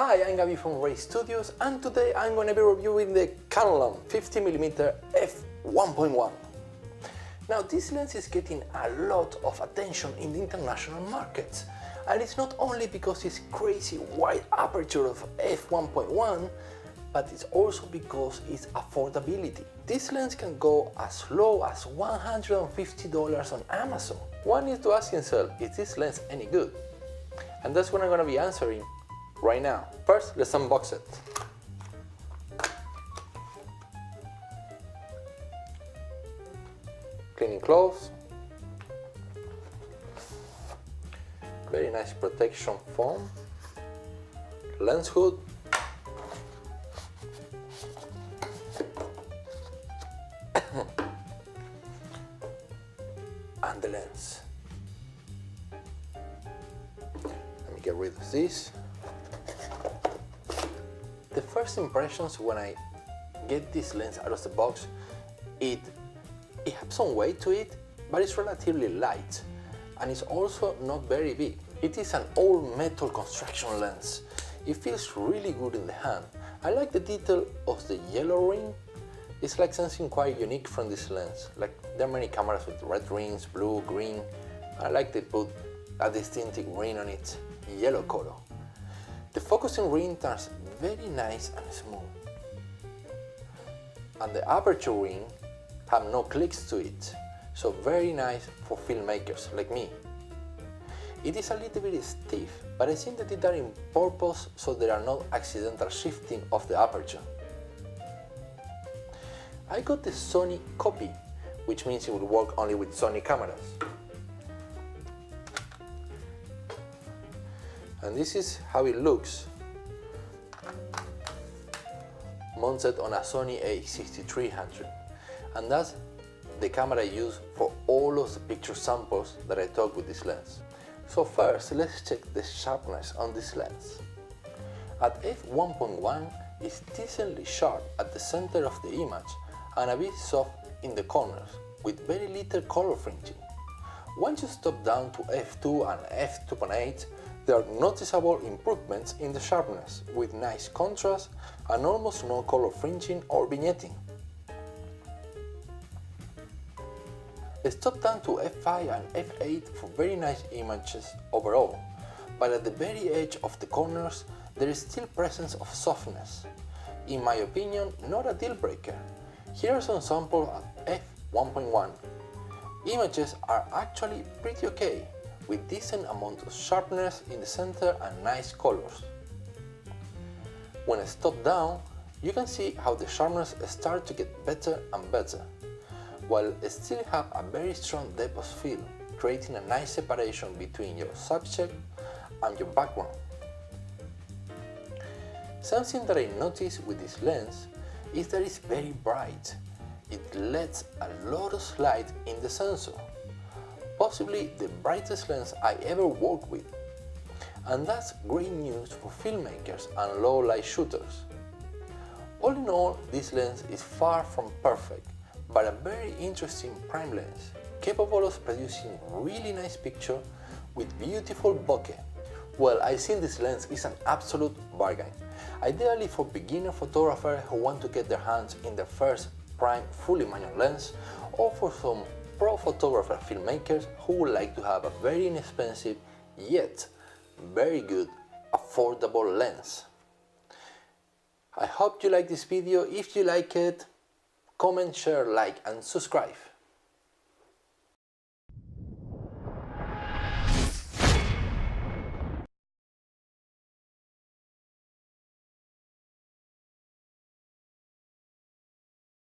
Hi, I'm Gabi from Ray Studios, and today I'm going to be reviewing the Kamlan 50mm F1.1. Now, this lens is getting a lot of attention in the international markets, and it's not only because it's crazy wide aperture of F1.1, but it's also because its affordability. This lens can go as low as $150 on Amazon. One needs to ask himself, is this lens any good? And that's what I'm going to be answering right now. First, let's unbox it. Cleaning clothes. Very nice protection foam. Lens hood. And the lens. Let me get rid of this. The first impressions when I get this lens out of the box, it has some weight to it, but it's relatively light, and it's also not very big. It is an all metal construction lens. It feels really good in the hand. I like the detail of the yellow ring. It's like something quite unique from this lens. Like, there are many cameras with red rings, blue, green. I like they put a distinctive ring on it, yellow color. The focusing ring turns very nice and smooth. And the aperture ring have no clicks to it, so very nice for filmmakers like me. It is a little bit stiff, but I think that it are in purpose so there are no accidental shifting of the aperture. I got the Sony copy, which means it will work only with Sony cameras. And this is how it looks mounted on a Sony A6300. And that's the camera I use for all of the picture samples that I took with this lens. So first, let's check the sharpness on this lens. At f1.1, it's decently sharp at the center of the image and a bit soft in the corners, with very little color fringing. Once you stop down to f2 and f2.8, there are noticeable improvements in the sharpness, with nice contrast and almost no color fringing or vignetting. Stop down to f5 and f8 for very nice images overall, but at the very edge of the corners there is still presence of softness. In my opinion, not a deal breaker. Here are some samples at f1.1. Images are actually pretty okay, with decent amount of sharpness in the center and nice colors. When I stop down, you can see how the sharpness starts to get better and better, while it still have a very strong depth of field, creating a nice separation between your subject and your background. Something that I noticed with this lens is that it's very bright. It lets a lot of light in the sensor, possibly the brightest lens I ever worked with. And that's great news for filmmakers and low light shooters. All in all, this lens is far from perfect, but a very interesting prime lens, capable of producing really nice pictures with beautiful bokeh. Well, I think this lens is an absolute bargain, ideally for beginner photographers who want to get their hands in their first prime fully manual lens, or for some pro photographer filmmakers who would like to have a very inexpensive yet very good affordable lens. I hope you like this video. If you like it, comment, share, like and subscribe.